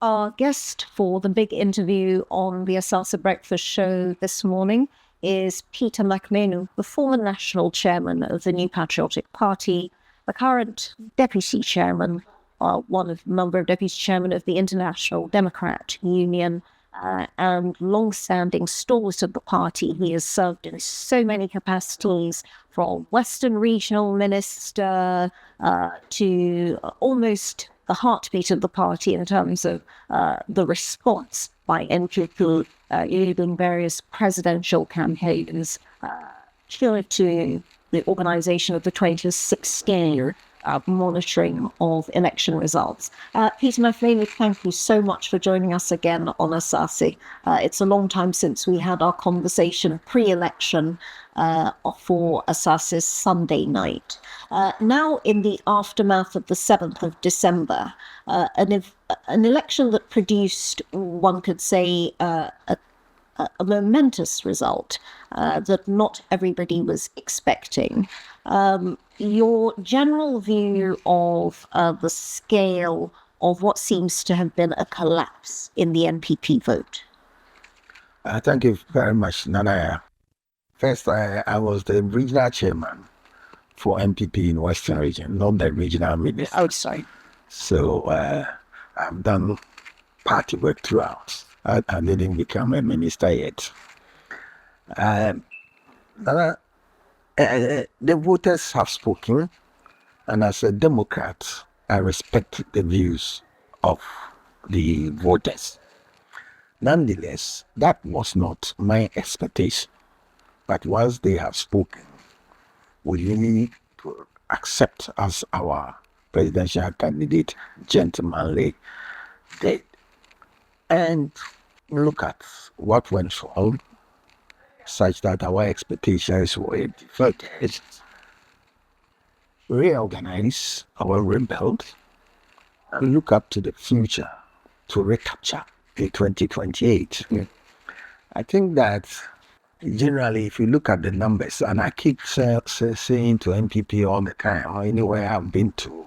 Our guest for the big interview on the Asaase Breakfast Show this morning is Peter Mac Manu, the former national chairman of the new Patriotic Party, the current deputy chairman, one of a number of deputy chairman of the International Democrat Union, and long-standing stalwart of the party. He has served in so many capacities, from Western Regional Minister to almost the heartbeat of the party in terms of the response by NPP, leading various presidential campaigns, to the organisation of the 2016 monitoring of election results. Peter Mac Manu, thank you so much for joining us again on Asaase. It's a long time since we had our conversation pre-election for Asaase's Sunday night. Now, in the aftermath of the 7th of December, an election that produced, one could say, a momentous result that not everybody was expecting. Your general view of the scale of what seems to have been a collapse in the NPP vote? Thank you very much, Nanaya. First, I was the regional chairman for NPP in Western Region, not the regional minister. Outside. So I've done party work throughout. I didn't become a minister yet. The voters have spoken, and as a Democrat, I respect the views of the voters. Nonetheless, that was not my expectation. But once they have spoken, we need to accept as our presidential candidate, gentlemanly did, and look at what went wrong, such that our expectations were deferred. Reorganize our rebuild and look up to the future to recapture in 2028. I think that generally, if you look at the numbers, and I keep saying to NPP all the time, or anywhere I've been to,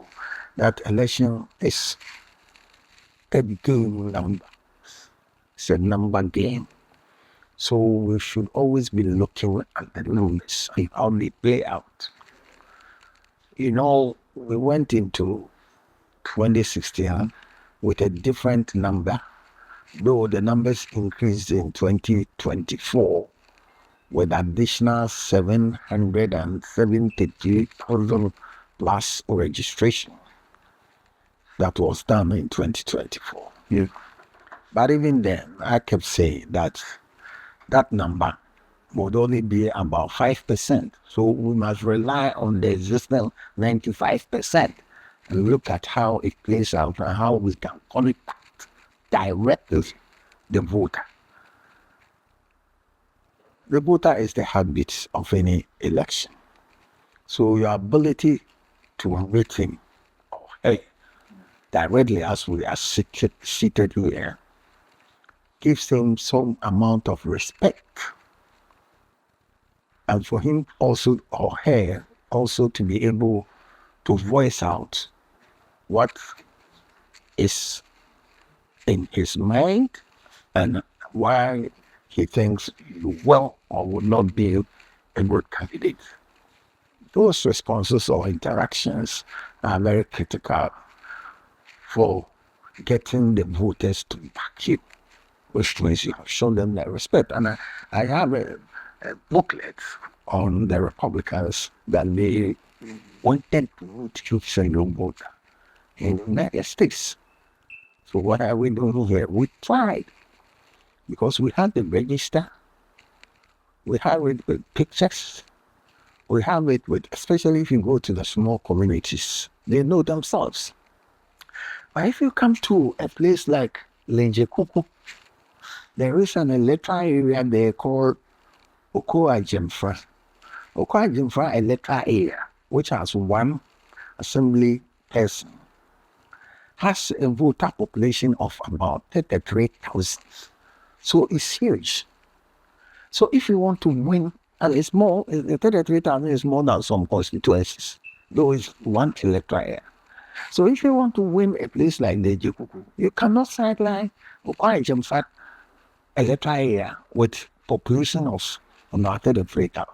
that election is a game number. It's a number game. So we should always be looking at the numbers and how they play out. We went into 2016 with a different number, though the numbers increased in 2024 with additional 773,000 plus registration that was done in 2024. Yeah. But even then, I kept saying that number would only be about 5%. So we must rely on the existing 95% and look at how it plays out and how we can contact directly the voter. The voter is the heartbeat of any election. So your ability to reach him or her directly as we are seated here gives him some amount of respect, and for him also or her also to be able to voice out what is in his mind and why he thinks you will or will not be a good candidate. Those responses or interactions are very critical for getting the voters to back you, which means you have shown them their respect. And I have a booklet on the Republicans that they wanted to vote you single voter in the United States. So what are we doing here? We tried, because we had the register, we have it with pictures, we have it with, especially if you go to the small communities, they know themselves. But if you come to a place like Lenjekuku, there is an electoral area they call Okoa-Jemfra. Okoa-Jemfra electoral area, which has one assembly person, has a voter population of about 33,000. So it's huge. So if you want to win, and it's more, 33,000 is more than some constituencies, though it's one electoral area. So if you want to win a place like the Jekuku, you cannot sideline Okwaijamfat electoral area with population of about 3,000.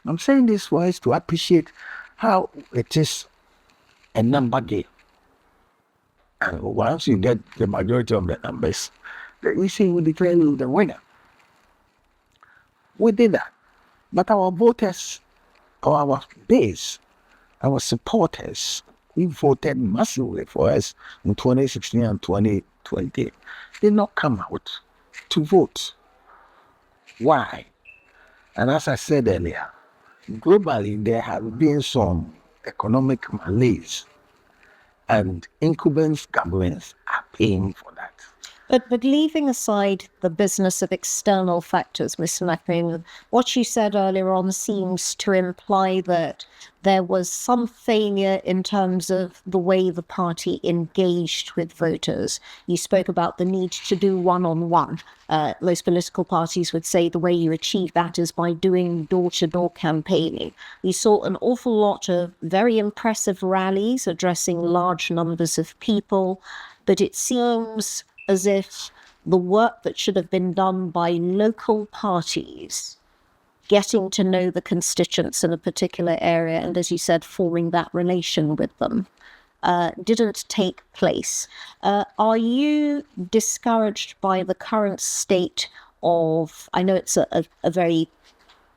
I'm saying this for us to appreciate how it is a number game. And once you get the majority of the numbers, the EC will declare you the winner. We did that. But our voters, or our base, our supporters, who voted massively for us in 2016 and 2020, did not come out to vote. Why? And as I said earlier, globally there have been some economic malaise, and incumbent governments are paying for that. But leaving aside the business of external factors, Mr. Mac Manu, what you said earlier on seems to imply that there was some failure in terms of the way the party engaged with voters. You spoke about the need to do one-on-one. Most political parties would say the way you achieve that is by doing door-to-door campaigning. We saw an awful lot of very impressive rallies addressing large numbers of people, but it seems as if the work that should have been done by local parties, getting to know the constituents in a particular area, and as you said, forming that relation with them, didn't take place. Are you discouraged by the current state of, I know it's a very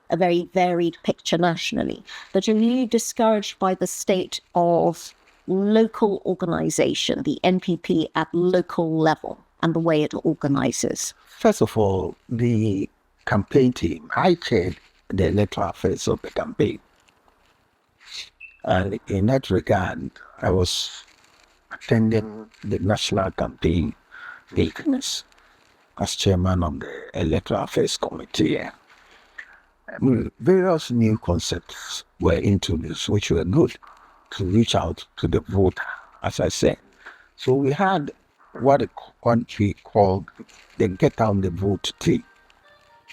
varied picture nationally, but are you discouraged by the state of local organisation, the NPP at local level, and the way it organises? First of all, the campaign team, I chaired the electoral affairs of the campaign. And in that regard, I was attending the national campaign meetings as chairman of the electoral affairs committee. Various new concepts were introduced, which were good to reach out to the voter, as I said. So we had what we called the Get Out the Vote team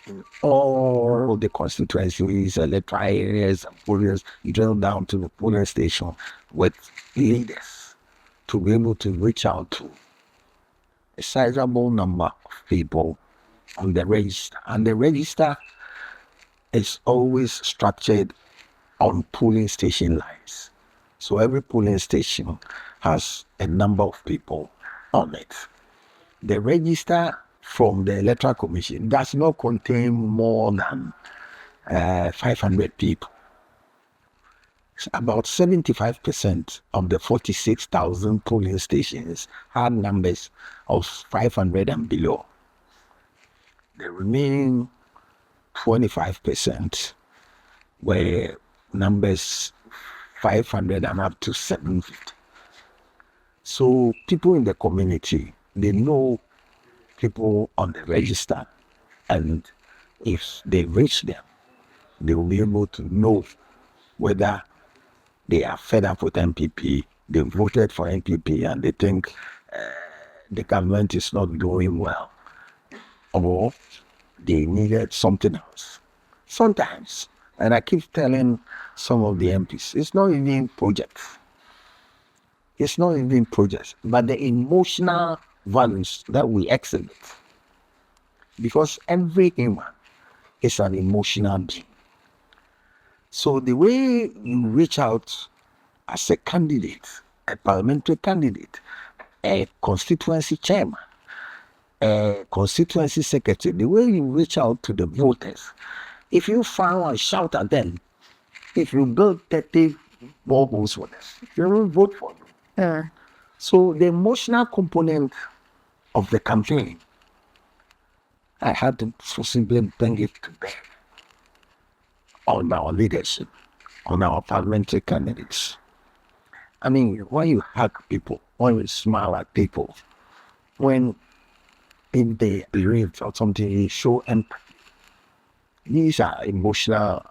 in all the constituencies, electoral areas, and pollers. You drill down to the polling station with leaders to be able to reach out to a sizable number of people on the register. And the register is always structured on polling station lines. So every polling station has a number of people on it. The register from the Electoral Commission does not contain more than 500 people. About 75% of the 46,000 polling stations had numbers of 500 and below. The remaining 25% were numbers 500 and up to 750. So people in the community, they know people on the register, and if they reach them, they will be able to know whether they are fed up with NPP, they voted for NPP and they think the government is not doing well, or they needed something else. Sometimes, and I keep telling some of the MPs, it's not even projects. It's not even projects, but the emotional values that we exhibit. Because every human is an emotional being. So the way you reach out as a candidate, a parliamentary candidate, a constituency chairman, a constituency secretary, the way you reach out to the voters, if you frown and shout at them, if you build 30 boreholes for them, they will vote for you. So the emotional component of the campaign, I had to simply bring it to bear on our leadership, on our parliamentary candidates. I mean, when you hug people, when you smile at people, when in they bereaved or something, you show empathy. These are emotional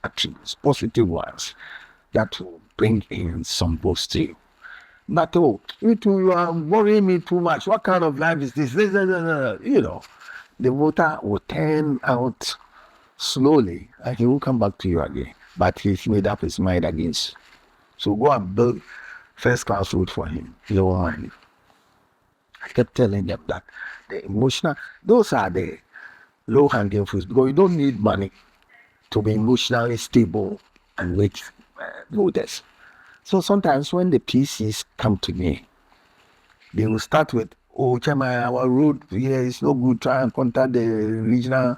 attributes, positive ones, that will bring in some boost to you. But you are worrying me too much. What kind of life is this? You know, the voter will turn out slowly and he will come back to you again. But he's made up his mind against you. So go and build first class vote for him. You know, and I kept telling them that the emotional, those are the low hanging fruits, because you don't need money to be emotionally stable and reach voters. So sometimes when the PCs come to me, they will start with, "Oh, Chairman, our road here is no good. Try and contact the regional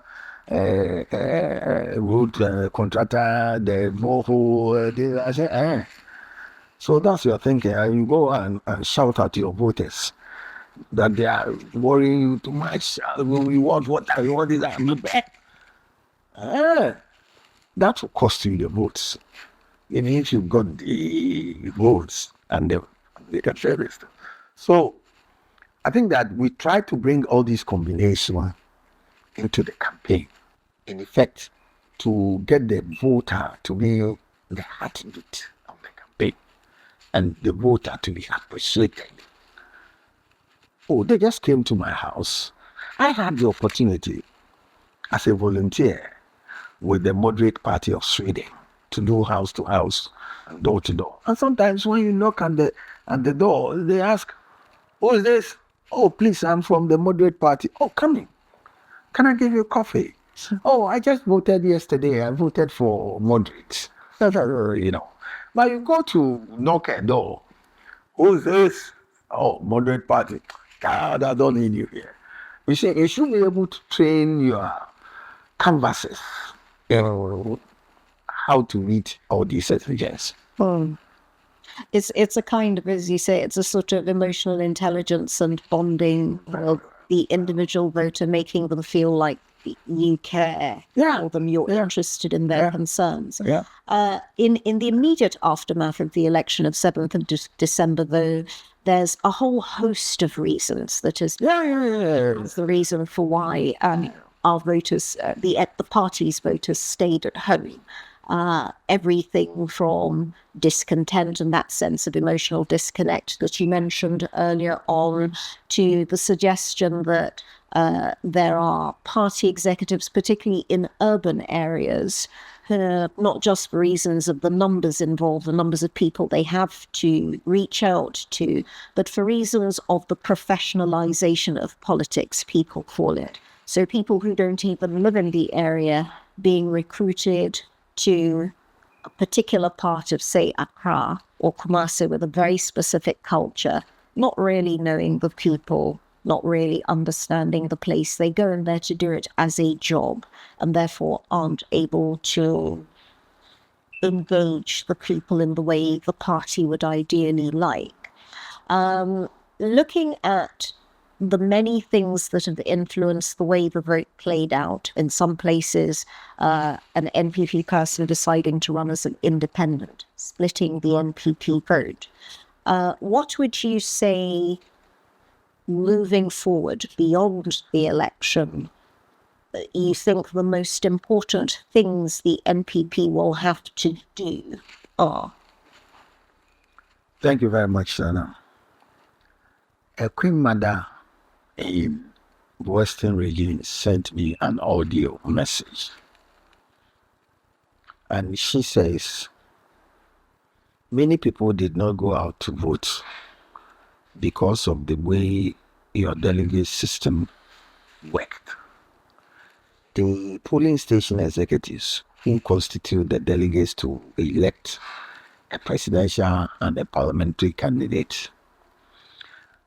road contractor, the borehole." I say, eh. So that's your thinking. And you go and shout at your voters that they are worrying you too much. We want water, we want this. That will cost you the votes. Even if you got the votes and they can share this. So I think that we try to bring all these combinations into the campaign, in effect, to get the voter to be the heartbeat of the campaign and the voter to be appreciated. Oh, they just came to my house. I had the opportunity as a volunteer with the Moderate Party of Sweden to do house to house, door to door. And sometimes when you knock at the door, they ask, "Who is this?" "Oh, please, I'm from the Moderate Party." "Oh, come in. Can I give you coffee?" "Oh, I just voted yesterday. I voted for Moderate." You know. But you go to knock at door. "Who is this?" "Oh, Moderate Party." "God, I don't need you here." You see, you should be able to train your canvases, how to meet all these exigencies. It's a kind of, as you say, it's a sort of emotional intelligence and bonding of the individual voter, making them feel like you care for them, you're interested in their concerns. In the immediate aftermath of the election of 7th of December, though, there's a whole host of reasons that is the reason for why our voters, the party's voters, stayed at home. Everything from discontent and that sense of emotional disconnect that you mentioned earlier on, to the suggestion that there are party executives, particularly in urban areas, not just for reasons of the numbers involved, the numbers of people they have to reach out to, but for reasons of the professionalization of politics, people call it. So people who don't even live in the area being recruited to a particular part of, say, Accra or Kumasi with a very specific culture, not really knowing the people, not really understanding the place. They go in there to do it as a job and therefore aren't able to engage the people in the way the party would ideally like. Looking at the many things that have influenced the way the vote played out, in some places, an NPP person deciding to run as an independent, splitting the NPP vote. What would you say, moving forward beyond the election, you think the most important things the NPP will have to do are? Thank you very much, Sana. A Queen Mother in Western region sent me an audio message. And she says, many people did not go out to vote because of the way your delegate system worked. The polling station executives who constitute the delegates to elect a presidential and a parliamentary candidate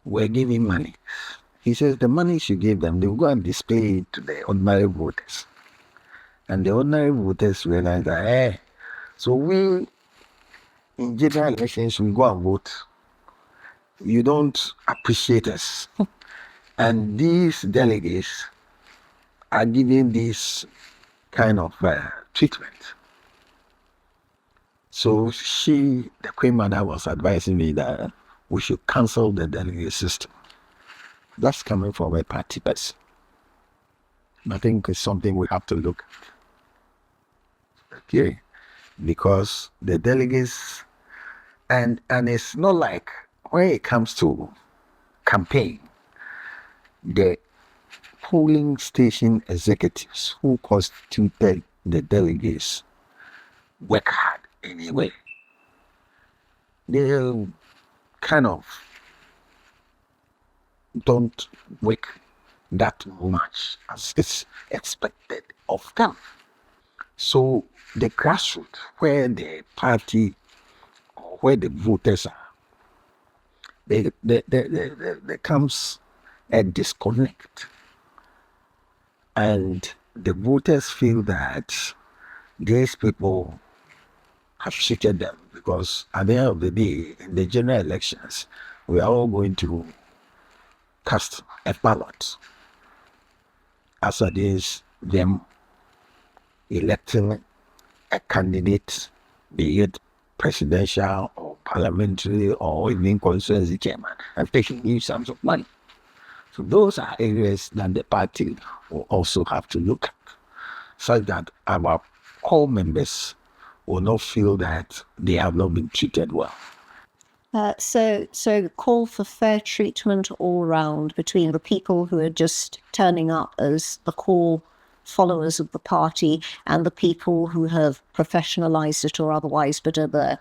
were giving money. He says the money you give them, they will go and display it to the ordinary voters. And the ordinary voters realize that, so we, in general elections, we go and vote. You don't appreciate us. And these delegates are giving this kind of treatment. So the Queen Mother, was advising me that we should cancel the delegate system. That's coming from a party person. I think it's something we have to look at. Okay. Because the delegates, and it's not like when it comes to campaign, the polling station executives who constituted the delegates work hard anyway. kind of don't work that much as is expected of them. So the grassroots, where the party or where the voters are, there comes a disconnect. And the voters feel that these people have cheated them, because at the end of the day, in the general elections, we are all going to cast a ballot as against them electing a candidate, be it presidential or parliamentary or even constituency chairman, and taking huge sums of money. So those are areas that the party will also have to look at, such that our core members will not feel that they have not been treated well. So call for fair treatment all round between the people who are just turning up as the core followers of the party and the people who have professionalized it or otherwise, but are the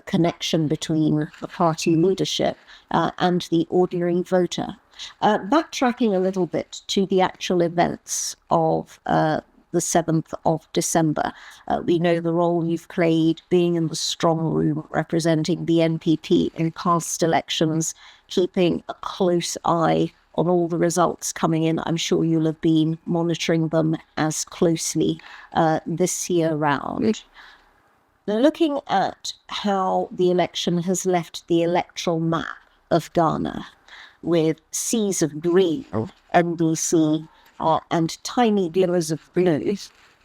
connection between the party leadership and the ordinary voter. Backtracking a little bit to the actual events of the 7th of December. We know the role you've played being in the strong room representing the NPP in past elections, keeping a close eye on all the results coming in. I'm sure you'll have been monitoring them as closely this year round. Looking at how the election has left the electoral map of Ghana, with seas of green, NDC, and tiny glimmers of blue,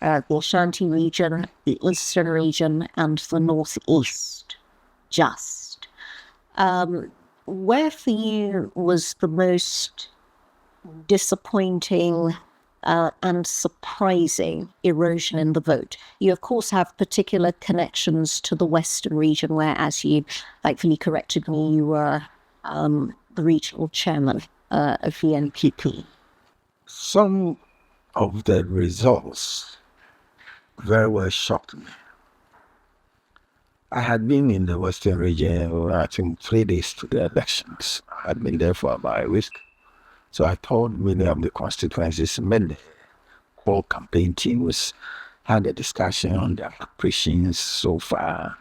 the Ashanti region, the Eastern region, and the Northeast, just. Where for you was the most disappointing and surprising erosion in the vote? You, of course, have particular connections to the Western region, where, as you thankfully corrected me, you were the regional chairman of the NPP. Some of the results very well shocked me. I had been in the Western region, I think 3 days to the elections. I had been there for about a week. So I told many of the constituencies, met the whole campaign team, had a discussion on their preparations so far,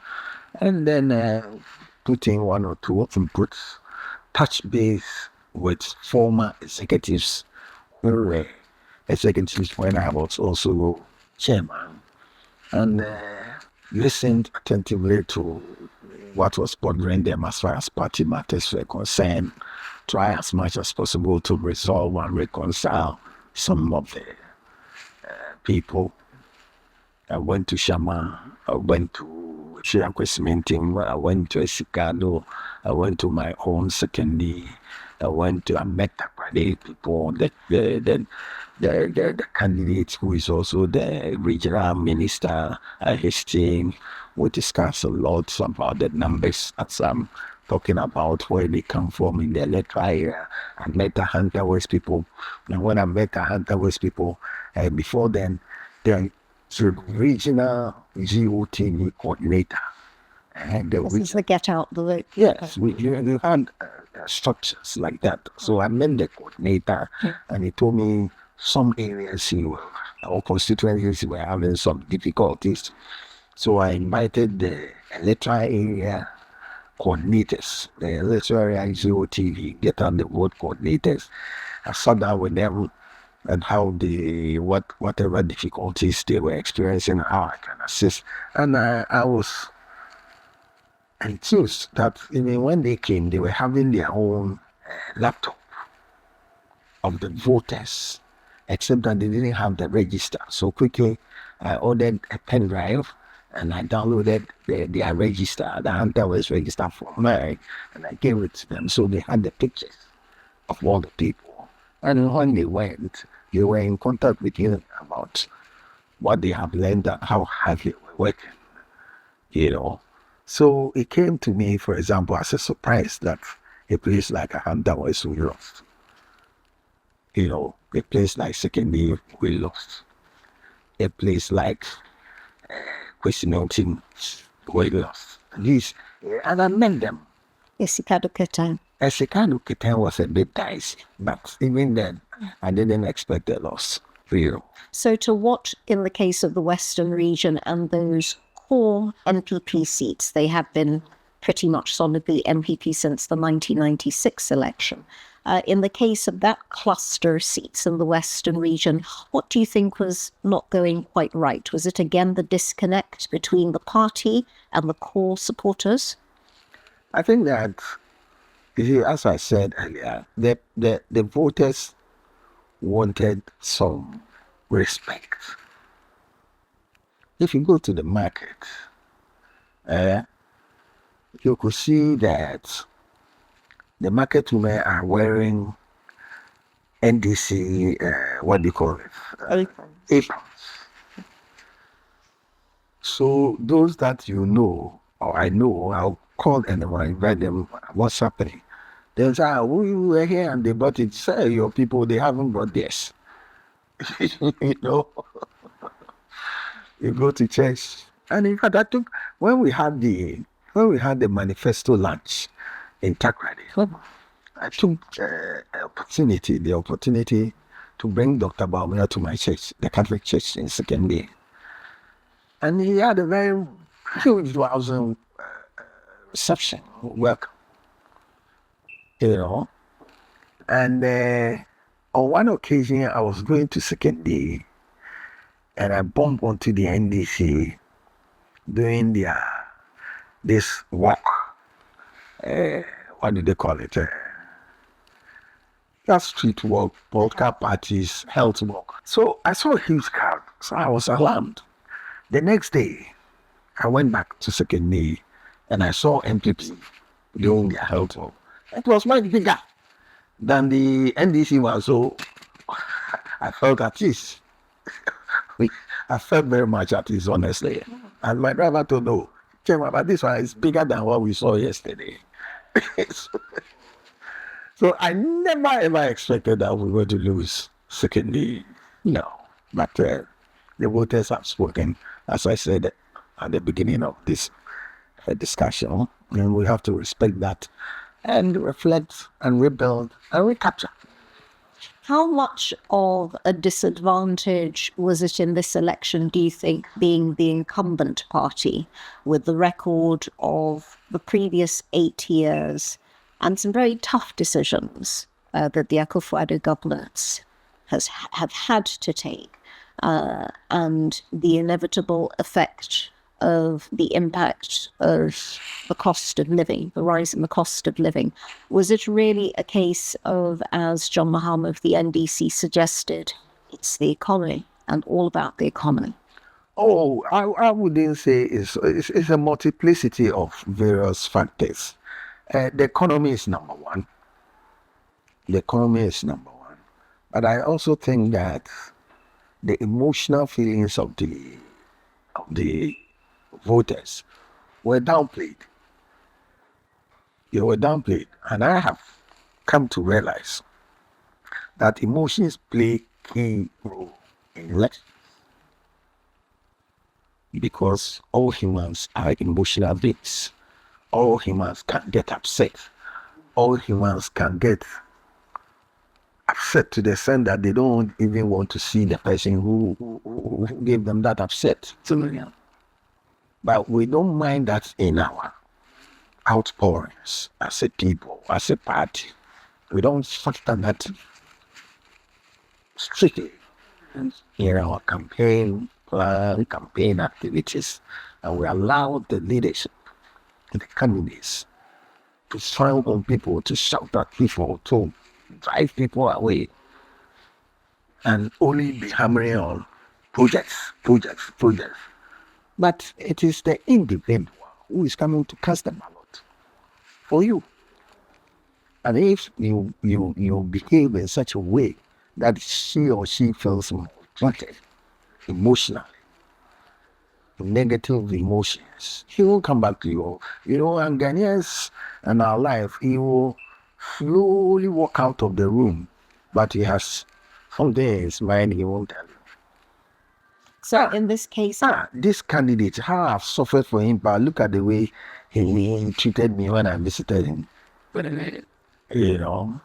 and then put in one or two inputs, touch base with former executives who were executives when I was also chairman, and listened attentively to what was bothering them as far as party matters were concerned, try as much as possible to resolve and reconcile some of the people. I went to Shama, I went to Shiakwes meeting, I went to Esikado, I went to my own secondary, I met the people, the candidate who is also the regional minister, his team. We discussed a lot about the numbers as I'm talking about where they come from in the Electoral area. I met the Hunter West people. And when I met the Hunter West people, before then, the regional GOTV coordinator. And this is the Get Out the Vote. Yes, we had structures like that. So I met the coordinator, and he told me some areas our constituencies were having some difficulties. So I invited the Electoral area coordinators, the Electoral area GOTV, Get Out the Vote coordinators. I sat down with them and how whatever difficulties they were experiencing, how I can assist. And I was enthused that even when they came, they were having their own laptop of the voters, except that they didn't have the register. So quickly, I ordered a pen drive and I downloaded their register, the Hunter West register for me, and I gave it to them. So they had the pictures of all the people. And when they went, they were in contact with you about what they have learned and how hard they were working, So it came to me, for example, as a surprise that a place like Hunter West we lost. A place like Secondary we lost. A place like Question we lost. And I met them. Esikado Ketan. Esikado Ketan was a bit dicey, but even then, I didn't expect a loss. Real. So to what, in the case of the Western region and those core MPP seats, they have been pretty much solidly MPP since the 1996 election. In the case of that cluster of seats in the Western region, what do you think was not going quite right? Was it again the disconnect between the party and the core supporters? I think that, you see, as I said earlier, the voters wanted some respect. If you go to the market, you could see that the market women are wearing NDC, what do you call it? Aprons. So those that you know, or I know, I'll call them or invite them, what's happening? They'll say, we were here and they bought it. Say, your people, they haven't bought this. You know, you go to church. And in fact, I took, when we had the manifesto lunch in Takrady, I took the opportunity to bring Dr. Baumia to my church, the Catholic Church in Secondary. And he had a very huge rousing reception, welcome, you know. And on one occasion, I was going to Secondary, and I bumped onto the NDC doing this walk. What do they call it? That street walk, political parties, health walk. So I saw a huge crowd, so I was alarmed. The next day, I went back to Secondary and I saw MPP doing their health walk. It was much bigger than the NDC one, so I felt at ease. I felt very much at ease, honestly. And my driver told me, but this one is bigger than what we saw yesterday. So I never ever expected that we were to lose Secondary. No. But the voters have spoken, as I said at the beginning of this discussion, and we have to respect that and reflect and rebuild and recapture. How much of a disadvantage was it in this election, do you think, being the incumbent party with the record of the previous 8 years and some very tough decisions that the Akufo-Addo governments have had to take, and the inevitable effect of the impact of the cost of living, the rise in the cost of living? Was it really a case of, as John Mahama of the NDC suggested, it's the economy and all about the economy? Oh, I wouldn't say it's a multiplicity of various factors. The economy is number one. But I also think that the emotional feelings of the voters were downplayed. They were downplayed. And I have come to realize that emotions play a key role in election. Because all humans are emotional beings. All humans can get upset. All humans can get upset to the extent that they don't even want to see the person who gave them that upset. But we don't mind that in our outpourings as a people, as a party. We don't factor that strictly in our campaign plan, campaign activities, and we allow the leadership, the candidates, to frown on people, to shout at people, to drive people away, and only be hammering on projects. But it is the individual who is coming to cast the ballot for you. And if you behave in such a way that she or she feels wanted emotionally, negative emotions, he will come back to you. You know, and Ghanaians and our life, he will slowly walk out of the room, but he has something in his mind he won't tell you. So in this case, this candidate, how I've suffered for him, but look at the way he treated me when I visited him. You know,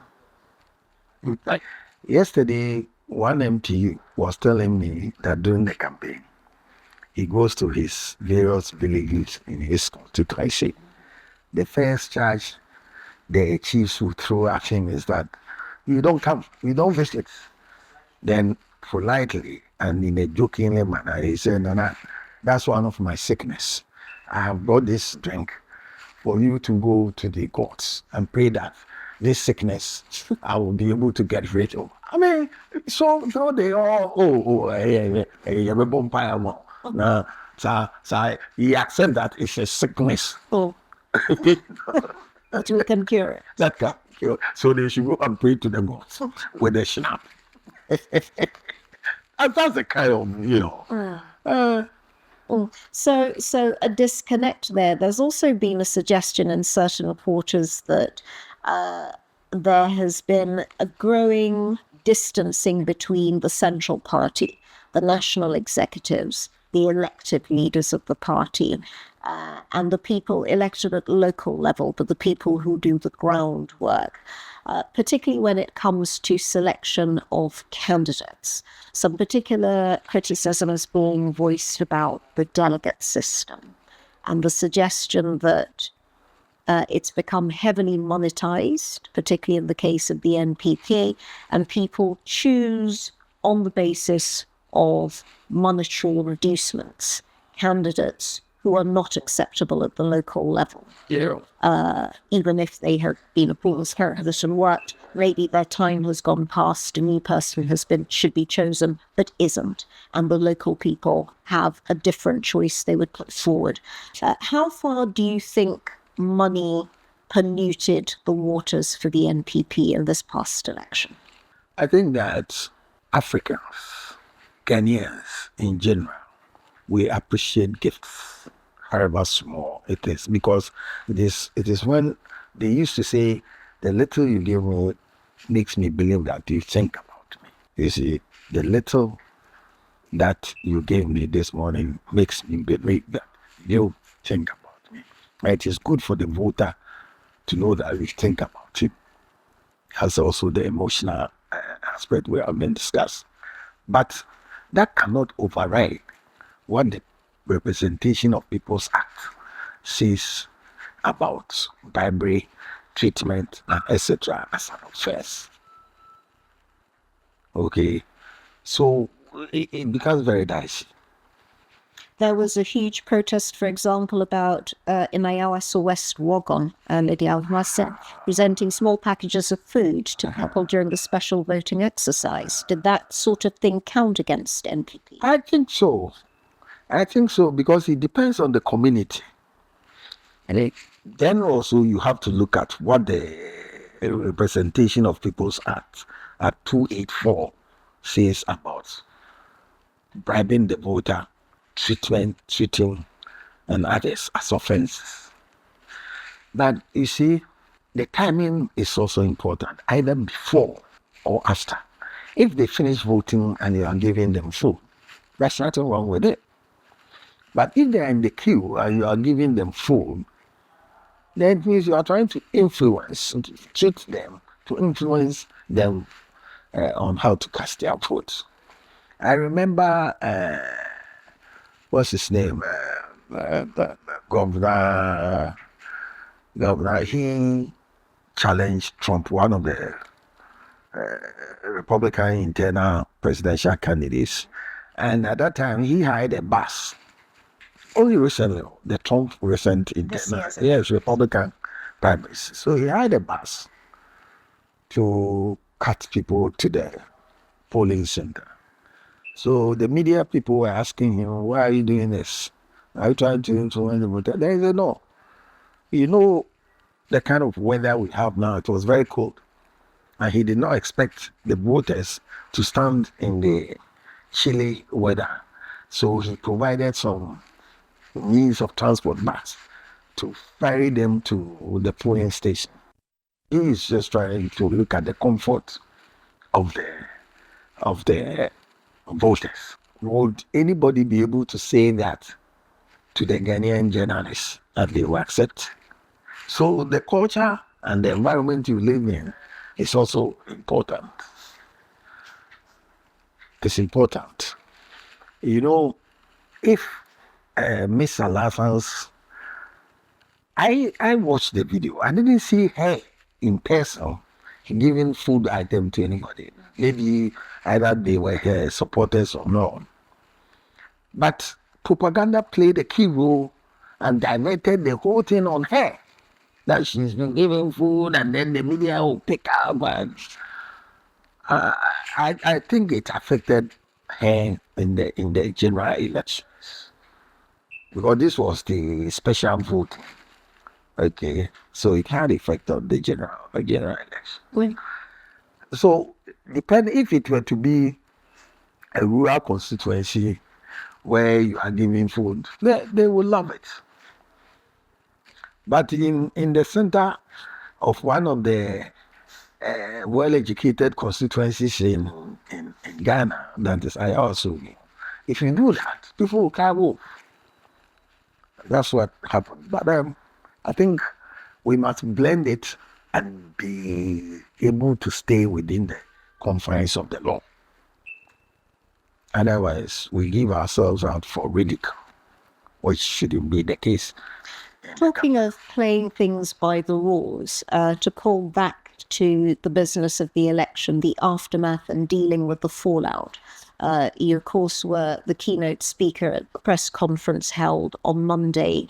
yesterday, one MT was telling me that during the campaign, he goes to his various villages in his constituency. The first charge the chiefs will throw at him is that you don't come, you don't visit. Then politely and in a jokingly manner, he said, Nana, that's one of my sickness. I have brought this drink for you to go to the courts and pray that this sickness I will be able to get rid of. I mean, so they all, so he accept that it's a sickness. That we can cure it. That can cure. So they should go and pray to the gods with a snap. And that's the kind of, So a disconnect there. There's also been a suggestion in certain reporters that there has been a growing distancing between the central party, the national executives, the elected leaders of the party, and the people elected at local level, but the people who do the groundwork, particularly when it comes to selection of candidates. Some particular criticism is being voiced about the delegate system and the suggestion that it's become heavily monetized, particularly in the case of the NPP, and people choose on the basis of monetary reducements candidates who are not acceptable at the local level. Even if they have been a previous candidate and worked, maybe their time has gone past, a new person should be chosen, but isn't, and the local people have a different choice they would put forward. How far do you think money polluted the waters for the NPP in this past election? I think that Africans, Ghanaians in general, we appreciate gifts, however small it is, because it is when they used to say, the little you give me makes me believe that you think about me. You see, the little that you gave me this morning makes me believe that you think about me. It is good for the voter to know that we think about him. Has also the emotional aspect we have been discussed. But that cannot override what the representation of People's Act says about bribery, treatment, and etc. as an offense. Okay, so it becomes very dicey. There was a huge protest, for example, about in Asaase West Wagon, Lydia Almasa, presenting small packages of food to people during the special voting exercise. Did that sort of thing count against NPP? I think so. Because it depends on the community. And then also you have to look at what the representation of People's Act at 284 says about bribing the voter, treating and others as offenses. But you see, the timing is also important, either before or after. If they finish voting and you are giving them food, there's nothing wrong with it. But if they are in the queue and you are giving them food, then it means you are trying to influence, to treat them, to influence them on how to cast their votes. I remember, what's his name? Governor, he challenged Trump, one of the Republican internal presidential candidates. And at that time, he hired a bus. Only recently, the Trump recent Republican primaries. So he hired a bus to cut people to the polling center. So the media people were asking him, why are you doing this? Are you trying to influence the voter? They said, no. You know, the kind of weather we have now, it was very cold. And he did not expect the voters to stand in the chilly weather. So he provided some means of transport bus to ferry them to the polling station. He is just trying to look at the comfort of the voters. would anybody be able to say that to the Ghanaian journalists that they will accept? So the culture and the environment you live in is also important. It's important. You know, if Miss Alasan's, I watched the video. I didn't see her in person giving food item to anybody. Maybe either they were her supporters or not. But propaganda played a key role and diverted the whole thing on her. That she's been giving food and then the media will pick up. And I think it affected her in the general elections. Because this was the special vote. Okay. So it had effect on the general election. So depend if it were to be a rural constituency where you are giving food, they will love it. But in the center of one of the well-educated constituencies in Ghana, that is Asaase, if you do that, people will come. That's what happened. But I think we must blend it and be able to stay within the confines of the law. Otherwise, we give ourselves out for ridicule, which shouldn't be the case. Talking of playing things by the rules, to call back to the business of the election, the aftermath and dealing with the fallout. You, of course, were the keynote speaker at the press conference held on Monday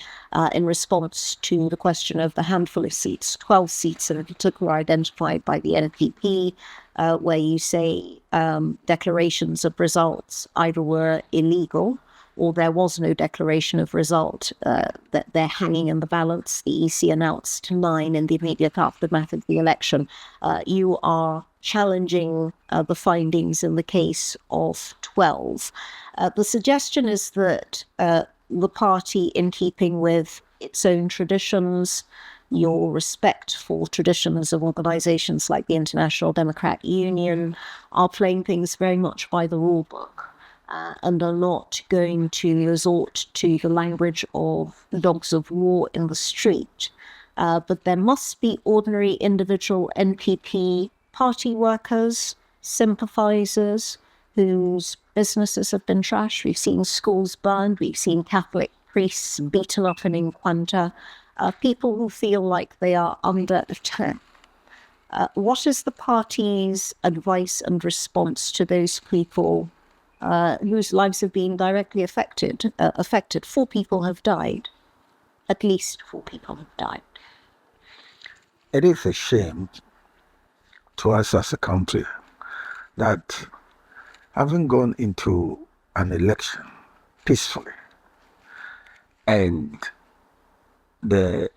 in response to the question of the handful of seats, 12 seats in particular identified by the NPP, where you say declarations of results either were illegal or there was no declaration of result, that they're hanging in the balance. The EC announced 9 in the immediate aftermath of the election. You are challenging the findings in the case of 12. The suggestion is that the party, in keeping with its own traditions, your respect for traditions of organizations like the International Democratic Union, are playing things very much by the rule book. And are not going to resort to the language of dogs of war in the street. But there must be ordinary individual NPP party workers, sympathisers, whose businesses have been trashed. We've seen schools burned. We've seen Catholic priests beaten up in Inquanta. People who feel like they are under attack. What is the party's advice and response to those people whose lives have been directly affected? 4 people have died. At least 4 people have died. It is a shame to us as a country that having gone into an election peacefully and the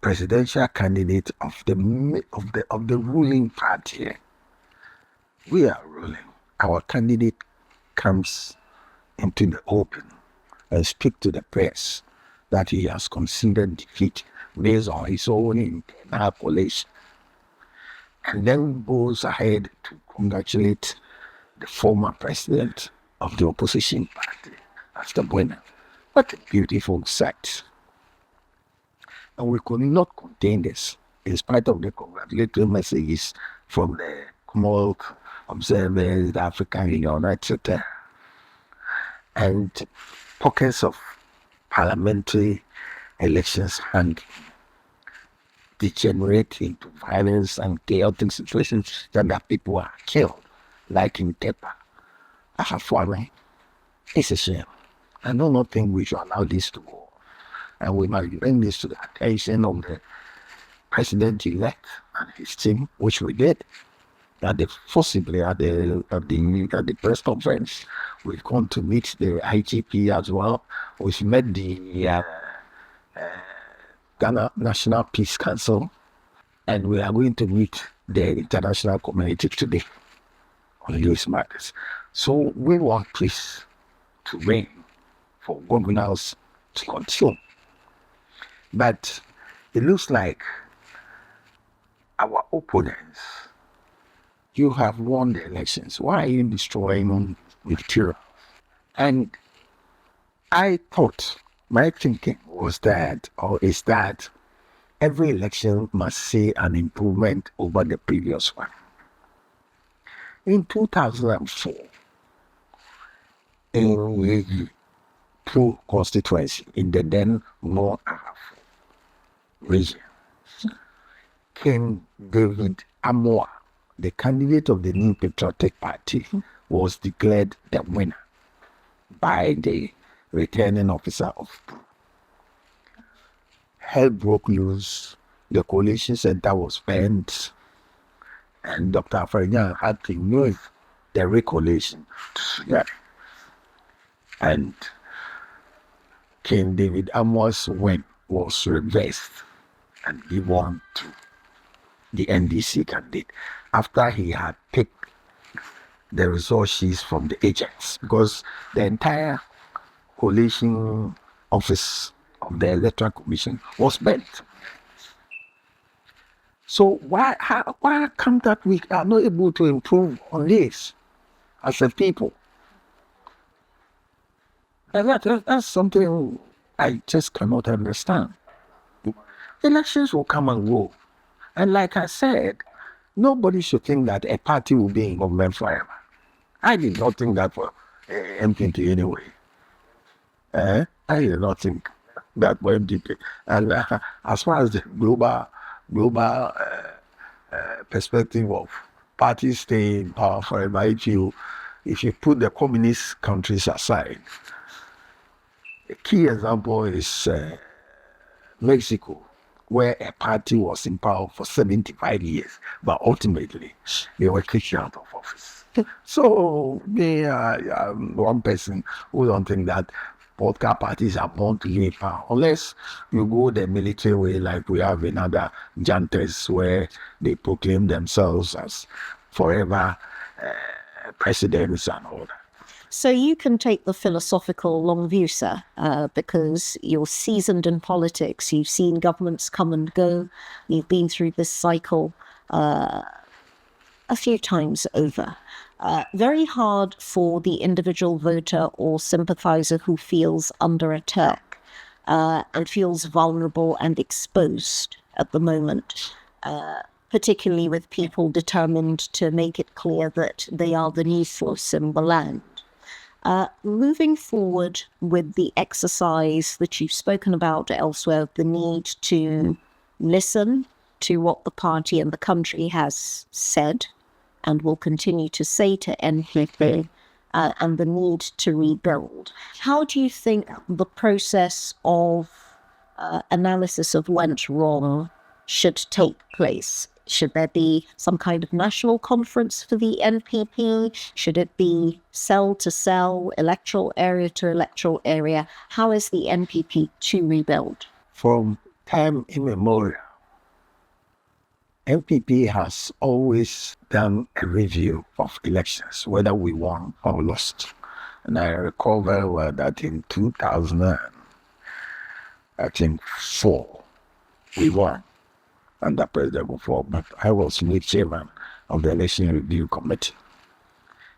presidential candidate of the ruling party, we are ruling. Our candidate comes into the open and speak to the press that he has considered defeat based on his own internal collation, and then goes ahead to congratulate the former president of the opposition party after winning. What a beautiful sight. And we could not contain this in spite of the congratulatory messages from the Commonwealth observers, the African Union, etc. And pockets of parliamentary elections and degenerate into violence and chaotic situations that people are killed, like in Tepa. It's a shame. I do not think we should allow this to go. And we must bring this to the attention of the president-elect and his team, which we did. Forcibly at the press conference, we've gone to meet the IGP as well. We've met the Ghana National Peace Council, and we are going to meet the international community today on these matters. So we want peace to reign, for governors to continue. But it looks like our opponents, you have won the elections. Why are you destroying them with terror? And I thought, my thinking was that, or is that, every election must see an improvement over the previous one. In 2004, in the Pro constituency in the then North region, King David Amoa, the candidate of the new Patriotic Party, was declared the winner by the returning officer of hell broke loose, the coalition center was bent, and Dr. Afarijan had to move the recoalition together. And King David Amoa's win was reversed and given to the NDC candidate after he had picked the resources from the agents, because the entire coalition office of the Electoral Commission was bent. So why come that we are not able to improve on this as a people? And that's something I just cannot understand. Elections will come and go. And like I said, nobody should think that a party will be in government forever. I did not think that for MPP anyway. I did not think that for MPP. And as far as the global perspective of parties staying in power forever, if you put the communist countries aside, a key example is Mexico, where a party was in power for 75 years, but ultimately they were kicked out of office. So me, one person who don't think that political parties are born to live power, unless you go the military way, like we have in other juntas where they proclaim themselves as forever presidents and all that. So you can take the philosophical long view, sir, because you're seasoned in politics. You've seen governments come and go. You've been through this cycle a few times over. Very hard for the individual voter or sympathizer who feels under attack and feels vulnerable and exposed at the moment, particularly with people determined to make it clear that they are the new force in the land. Moving forward with the exercise that you've spoken about elsewhere, the need to listen to what the party and the country has said and will continue to say to NPP, and the need to rebuild. How do you think the process of analysis of went wrong should take place? Should there be some kind of national conference for the NPP? Should it be cell to cell, electoral area to electoral area? How is the NPP to rebuild? From time immemorial, NPP has always done a review of elections, whether we won or lost. And I recall very well that in 2004, we won under President Before, but I was lead chairman of the Election Review Committee.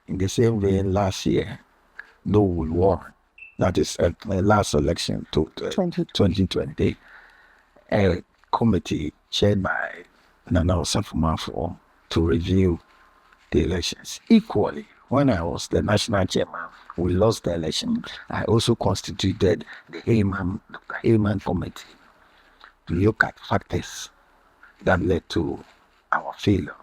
In the same vein, last year, though we won, that is at the last election to 2020, a committee chaired by Nana Osafo to review the elections. Equally, when I was the national chairman, we lost the election. I also constituted the Heyman Committee to look at factors that led to our failure.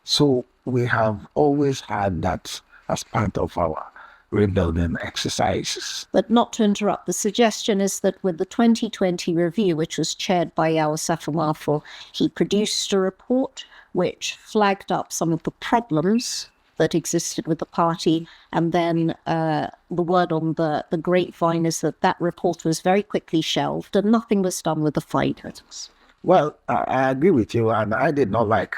So we have always had that as part of our rebuilding exercises. But not to interrupt, the suggestion is that with the 2020 review, which was chaired by Asaase, he produced a report which flagged up some of the problems that existed with the party, and then the word on the grapevine is that report was very quickly shelved and nothing was done with the findings. Well, I agree with you, and I did not like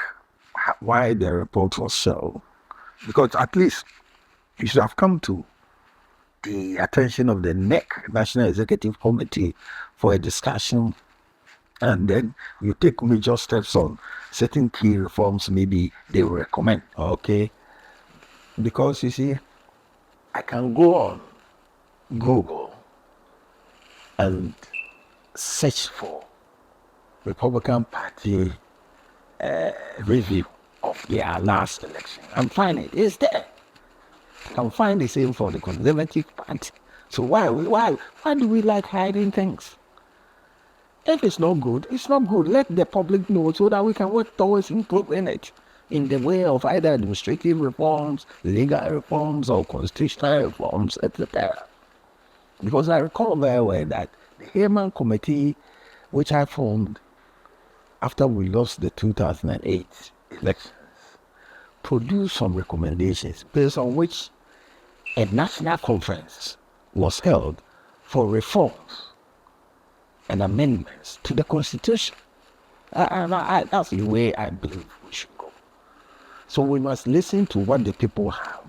why the report was shelved, because at least it should have come to the attention of the NEC, National Executive Committee, for a discussion, and then you take major steps on certain key reforms maybe they will recommend, okay? Because you see, I can go on Google and search for Republican Party review of their last election and find it. It's there. You can find the same for the Conservative Party. So why do we like hiding things? If it's not good, it's not good. Let the public know so that we can work towards improving it in the way of either administrative reforms, legal reforms, or constitutional reforms, etc. Because I recall very well that the Hayman Committee, which I formed after we lost the 2008 elections, produced some recommendations based on which a national conference was held for reforms and amendments to the Constitution. That's the way I believe we should go. So we must listen to what the people have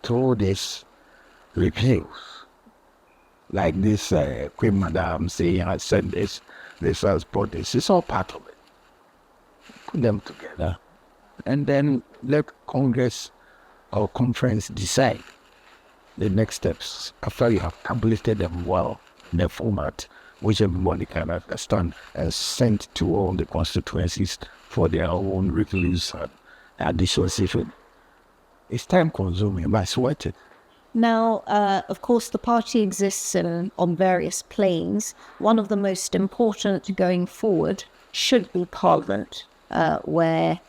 through these reviews. Like this Queen Madam saying, I said this has brought this. It's all part of it. Put them together and then let Congress or conference decide the next steps after you have tabulated them well in a format which everybody can understand and sent to all the constituencies for their own reviews and additions. It's time consuming, but it's worth it. Now, of course, the party exists on various planes. One of the most important going forward should be Parliament, where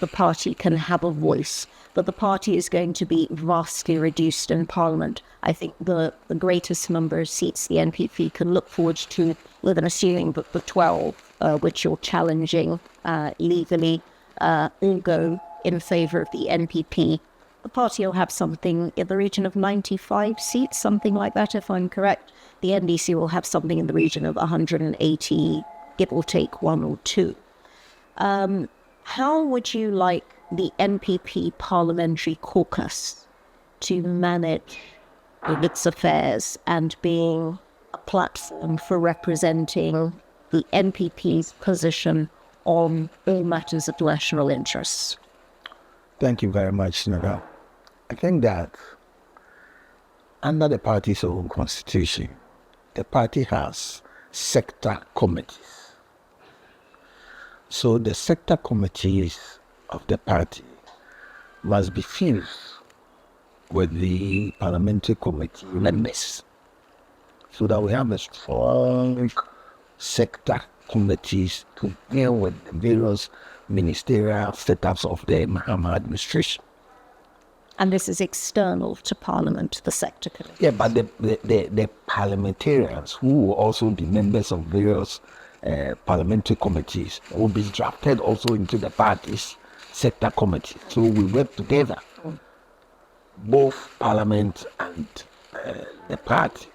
the party can have a voice. But the party is going to be vastly reduced in Parliament. I think the greatest number of seats the NPP can look forward to, with an assuming that the 12, which you're challenging legally, all go in favour of the NPP. The party will have something in the region of 95 seats, something like that, if I'm correct. The NDC will have something in the region of 180, give or take one or two. How would you like the NPP Parliamentary Caucus to manage its affairs and being a platform for representing the NPP's position on all matters of national interest? Thank you very much, Naga. I think that under the party's own constitution, the party has sector committees. So the sector committees of the party must be filled with the parliamentary committee members so that we have a strong sector committees to deal with the various ministerial setups of the Mahama administration. And this is external to Parliament, the sector committee. Yeah, but the parliamentarians who will also be members of various parliamentary committees will be drafted also into the party's sector committee. So we work together, both Parliament and the party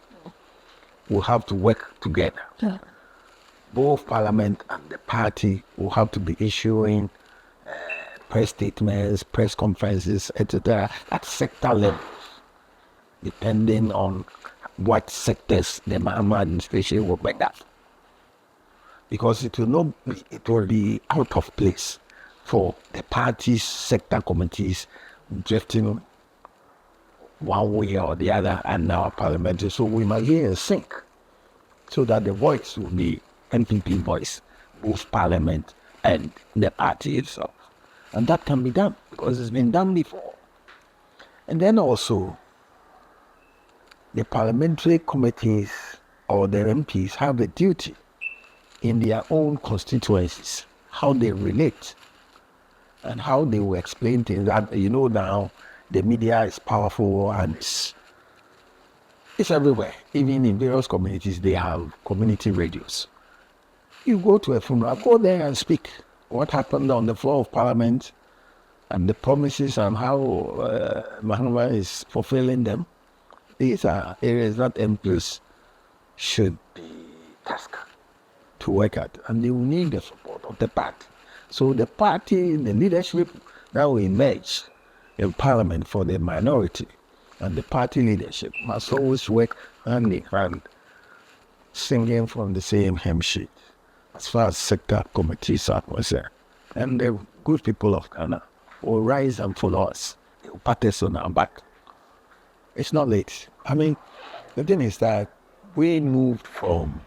will have to work together. Yeah. Both Parliament and the party will have to be issuing press statements, press conferences, etc. at sector level, depending on what sectors the Mahama administration will bring up. Because it will be out of place for the party's sector committees drifting one way or the other and our parliamentary. So we must be in sync so that the voice will be NPP voice, both Parliament and the party itself. And that can be done because it's been done before. And then also, the parliamentary committees or the MPs have a duty in their own constituencies, how they relate and how they will explain things. That, now the media is powerful and it's everywhere. Even in various communities, they have community radios. You go to a funeral, go there and speak what happened on the floor of Parliament and the promises and how Mahama is fulfilling them. These are areas that MPs should be tasked to work at, and they will need the support of the party. So the party, the leadership that will emerge in Parliament for the minority and the party leadership must always work hand in hand, singing from the same hymn sheet as far as sector committees are concerned. And the good people of Ghana will rise and follow us. They will pat us on our back. It's not late. I mean, The thing is that we moved from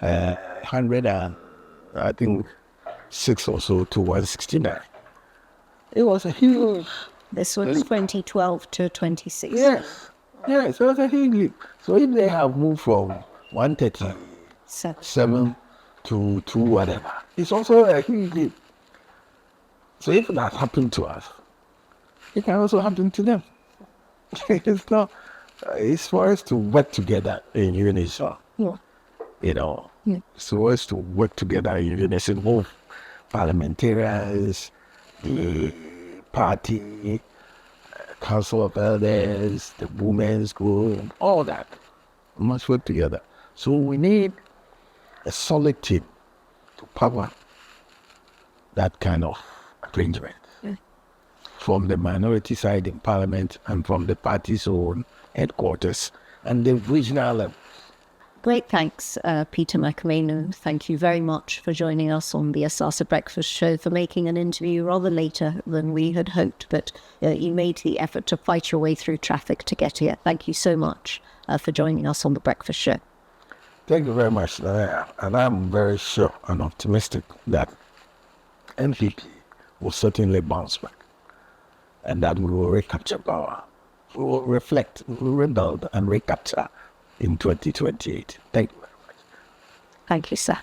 100 and I think 6 or so to 169. It was a huge. This was 2012 to 26. Yes, it was a huge leap. So if they have moved from 137 to whatever, it's also a huge leap. So if that happened to us, it can also happen to them. It's not. It's for us to work together in unison. Yeah. You know, Yeah. it's for us to work together in unison. Both parliamentarians, the party, council of elders, the women's group, all that. We must work together. So we need a solid team to power that kind of arrangement. Yeah. From the minority side in parliament and from the party's own headquarters and the regional level. Great thanks, Peter Mac Manu. Thank you very much for joining us on the Asaase Breakfast Show, for making an interview rather later than we had hoped, but you made the effort to fight your way through traffic to get here. Thank you so much for joining us on the Breakfast Show. Thank you very much, and I'm very sure and optimistic that NPP will certainly bounce back and that we will recapture power. We will reflect, we will rebuild and recapture in 2028. Thank you very much. Thank you, sir.